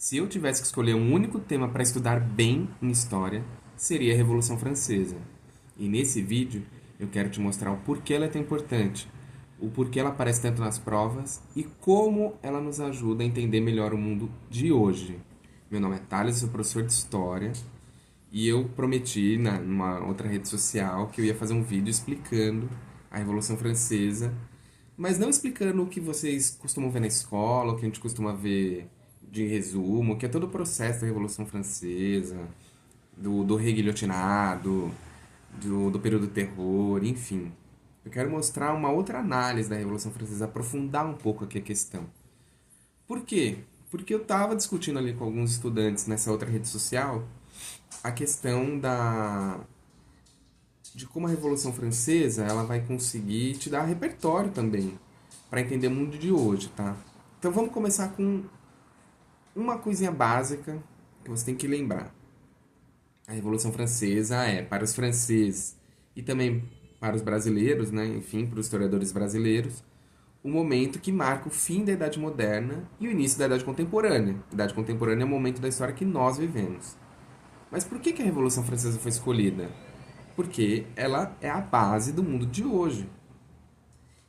Se eu tivesse que escolher um único tema para estudar bem em história, seria a Revolução Francesa. E nesse vídeo eu quero te mostrar o porquê ela é tão importante, o porquê ela aparece tanto nas provas e como ela nos ajuda a entender melhor o mundo de hoje. Meu nome é Thales, eu sou professor de História e eu prometi numa outra rede social que eu ia fazer um vídeo explicando a Revolução Francesa, mas não explicando o que vocês costumam ver na escola, o que a gente costuma ver de resumo, que é todo o processo da Revolução Francesa, do rei guilhotinado, do período do terror, enfim. Eu quero mostrar uma outra análise da Revolução Francesa, aprofundar um pouco aqui a questão. Por quê? Porque eu estava discutindo ali com alguns estudantes nessa outra rede social a questão de como a Revolução Francesa ela vai conseguir te dar repertório também para entender o mundo de hoje, tá? Então vamos começar com uma coisinha básica que você tem que lembrar. A Revolução Francesa é, para os franceses e também para os brasileiros, né, enfim, para os historiadores brasileiros, o momento que marca o fim da Idade Moderna e o início da Idade Contemporânea. A Idade Contemporânea é o momento da história que nós vivemos. Mas por que a Revolução Francesa foi escolhida? Porque ela é a base do mundo de hoje.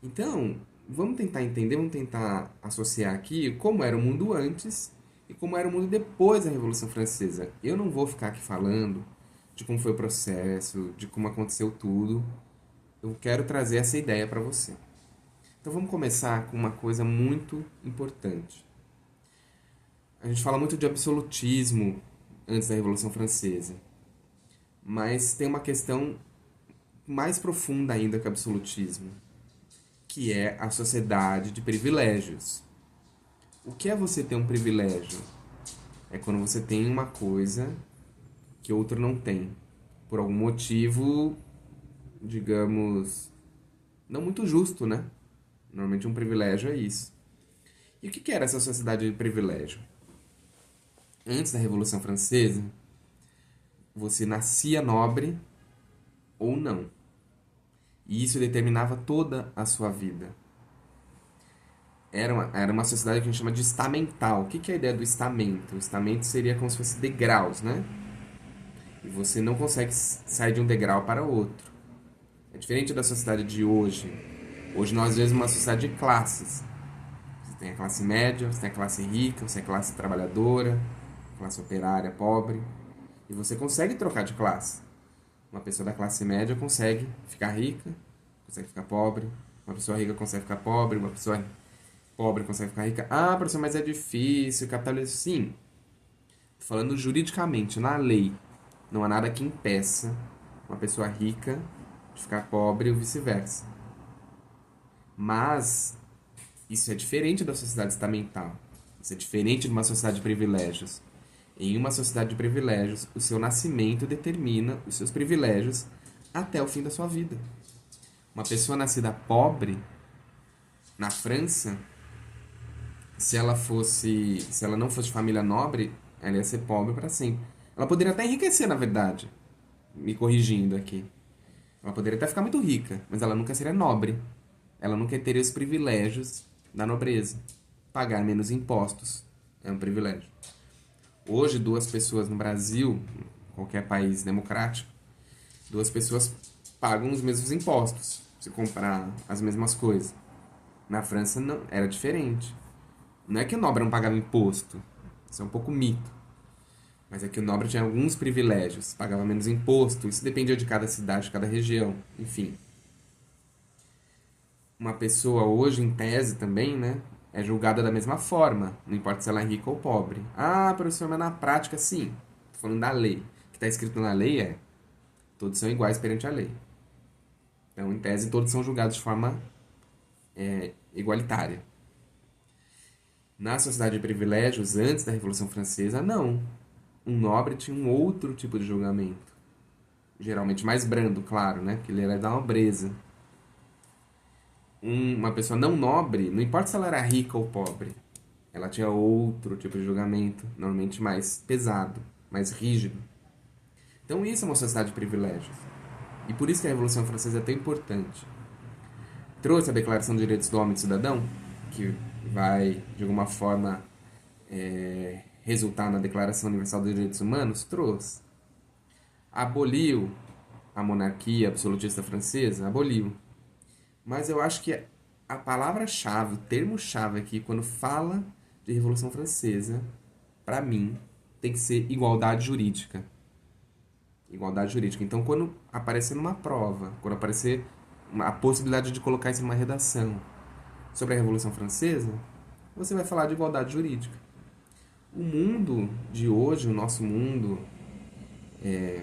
Então, vamos tentar entender, vamos tentar associar aqui como era o mundo antes e como era o mundo depois da Revolução Francesa. Eu não vou ficar aqui falando de como foi o processo, de como aconteceu tudo. Eu quero trazer essa ideia para você. Então vamos começar com uma coisa muito importante. A gente fala muito de absolutismo antes da Revolução Francesa, mas tem uma questão mais profunda ainda que o absolutismo, que é a sociedade de privilégios. O que é você ter um privilégio? É quando você tem uma coisa que outro não tem. Por algum motivo, digamos, não muito justo, né? Normalmente um privilégio é isso. E o que era essa sociedade de privilégio? Antes da Revolução Francesa, você nascia nobre ou não. E isso determinava toda a sua vida. Era uma sociedade que a gente chama de estamental. O que é a ideia do estamento? O estamento seria como se fosse degraus, né? E você não consegue sair de um degrau para outro. É diferente da sociedade de hoje. Hoje nós vemos uma sociedade de classes. Você tem a classe média, você tem a classe rica, você tem a classe trabalhadora, classe operária, pobre. E você consegue trocar de classe. Uma pessoa da classe média consegue ficar rica, consegue ficar pobre. Uma pessoa rica consegue ficar pobre, uma pessoa pobre consegue ficar rica. Ah, professor, mas é difícil, capitalismo. Sim, tô falando juridicamente, na lei. Não há nada que impeça uma pessoa rica de ficar pobre ou vice-versa. Mas isso é diferente da sociedade estamental. Isso é diferente de uma sociedade de privilégios. Em uma sociedade de privilégios, o seu nascimento determina os seus privilégios até o fim da sua vida. Uma pessoa nascida pobre na França, se ela não fosse de família nobre, ela ia ser pobre para sempre. Ela poderia até enriquecer, na verdade, me corrigindo aqui. Ela poderia até ficar muito rica, mas ela nunca seria nobre. Ela nunca teria os privilégios da nobreza. Pagar menos impostos é um privilégio. Hoje, duas pessoas no Brasil, qualquer país democrático, duas pessoas pagam os mesmos impostos se comprar as mesmas coisas. Na França não, era diferente. Não é que o nobre não pagava imposto, isso é um pouco mito. Mas é que o nobre tinha alguns privilégios, pagava menos imposto, isso dependia de cada cidade, de cada região, enfim. Uma pessoa hoje, em tese também, né, é julgada da mesma forma, não importa se ela é rica ou pobre. Ah, professor, mas na prática, sim. Tô falando da lei. O que está escrito na lei é: todos são iguais perante a lei. Então, em tese, todos são julgados de forma igualitária. Na sociedade de privilégios, antes da Revolução Francesa, não. Um nobre tinha um outro tipo de julgamento. Geralmente mais brando, claro, né? Porque ele era da nobreza. Uma pessoa não nobre, não importa se ela era rica ou pobre, ela tinha outro tipo de julgamento, normalmente mais pesado, mais rígido. Então isso é uma sociedade de privilégios. E por isso que a Revolução Francesa é tão importante. Trouxe a Declaração dos Direitos do Homem e do Cidadão, que vai, de alguma forma, resultar na Declaração Universal dos Direitos Humanos? Trouxe. Aboliu a monarquia absolutista francesa? Aboliu. Mas eu acho que a palavra-chave, o termo-chave aqui, quando fala de Revolução Francesa, para mim, tem que ser igualdade jurídica. Igualdade jurídica. Então, quando aparecer numa prova, quando aparecer a possibilidade de colocar isso numa redação sobre a Revolução Francesa, você vai falar de igualdade jurídica. O mundo de hoje, o nosso mundo,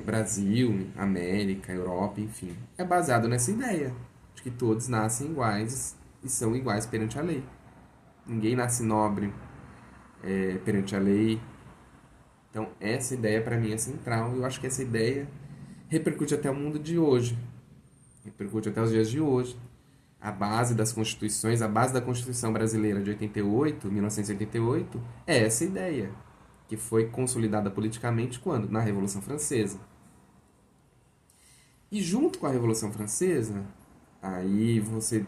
Brasil, América, Europa, enfim, é baseado nessa ideia de que todos nascem iguais e são iguais perante a lei. Ninguém nasce nobre perante a lei. Então, essa ideia para mim é central e eu acho que essa ideia repercute até o mundo de hoje, repercute até os dias de hoje. A base das constituições, a base da Constituição Brasileira de 1988, é essa ideia, que foi consolidada politicamente quando? Na Revolução Francesa. E junto com a Revolução Francesa, aí você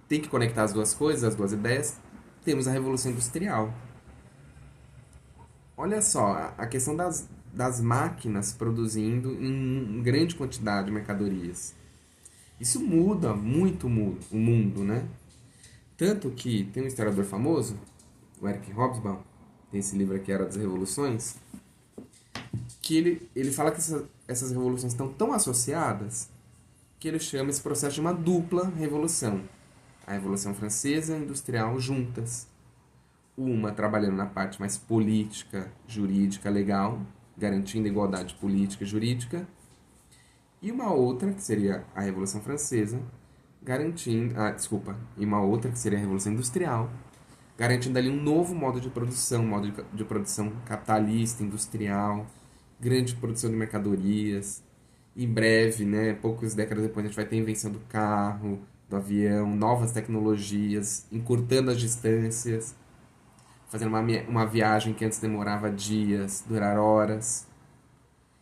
tem que conectar as duas coisas, as duas ideias, temos a Revolução Industrial. Olha só, a questão das máquinas produzindo em grande quantidade de mercadorias. Isso muda muito o mundo, né? Tanto que tem um historiador famoso, o Eric Hobsbawm, tem esse livro aqui, Era das Revoluções, que ele fala que essas revoluções estão tão associadas que ele chama esse processo de uma dupla revolução. A Revolução Francesa e a Industrial juntas. Uma trabalhando na parte mais política, jurídica, legal, garantindo a igualdade política e jurídica, e uma outra, que seria a Revolução Francesa, e uma outra, que seria a Revolução Industrial, garantindo ali um novo modo de produção, modo de produção capitalista, industrial, grande produção de mercadorias. Em breve, né, poucas décadas depois, a gente vai ter a invenção do carro, do avião, novas tecnologias, encurtando as distâncias, fazendo uma viagem que antes demorava dias, durar horas.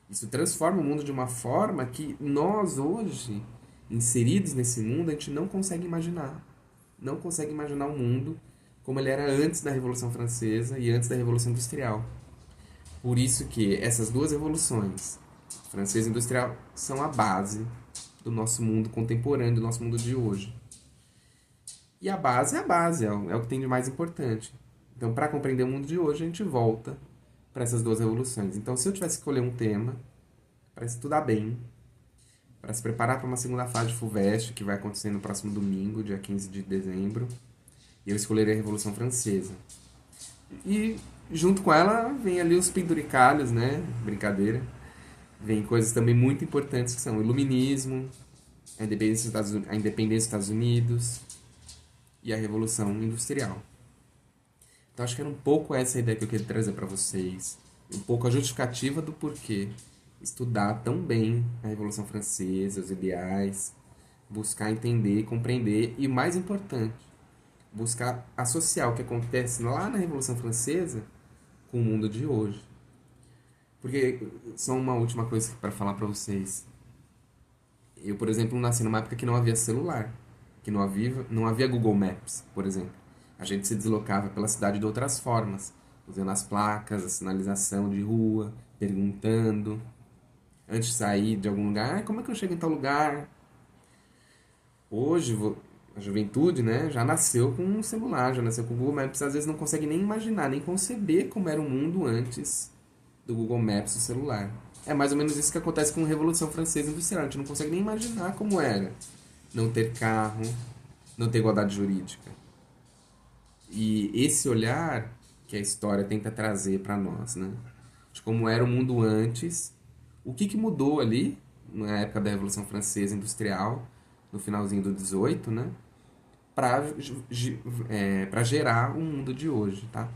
Isso transforma o mundo de uma forma que nós hoje, inseridos nesse mundo, a gente não consegue imaginar. Não consegue imaginar o mundo como ele era antes da Revolução Francesa e antes da Revolução Industrial. Por isso que essas duas revoluções, francesa e industrial, são a base do nosso mundo contemporâneo, do nosso mundo de hoje. E a base é a base, é o que tem de mais importante. Então, para compreender o mundo de hoje, a gente volta para essas duas revoluções. Então, se eu tivesse que escolher um tema para estudar bem, para se preparar para uma segunda fase de FUVEST, que vai acontecer no próximo domingo, dia 15 de dezembro, eu escolheria a Revolução Francesa. E, junto com ela, vem ali os penduricalhos, né? Brincadeira. Vem coisas também muito importantes, que são o iluminismo, a independência dos Estados Unidos e a Revolução Industrial. Então, acho que era um pouco essa ideia que eu queria trazer para vocês. Um pouco a justificativa do porquê estudar tão bem a Revolução Francesa, os ideais, buscar entender, compreender e, mais importante, buscar associar o que acontece lá na Revolução Francesa com o mundo de hoje. Porque, só uma última coisa para falar para vocês. Eu, por exemplo, nasci numa época que não havia celular, que não havia Google Maps, por exemplo. A gente se deslocava pela cidade de outras formas, usando as placas, a sinalização de rua, perguntando. Antes de sair de algum lugar, como é que eu chego em tal lugar? Hoje, a juventude, né, já nasceu com um celular, já nasceu com o Google Maps, às vezes não consegue nem imaginar, nem conceber como era o mundo antes do Google Maps do celular. É mais ou menos isso que acontece com a Revolução Francesa Industrial. A gente não consegue nem imaginar como era não ter carro, não ter igualdade jurídica. E esse olhar que a história tenta trazer para nós, né? De como era o mundo antes, o que mudou ali, na época da Revolução Francesa Industrial, no finalzinho do 18, né? Para gerar o mundo de hoje, tá?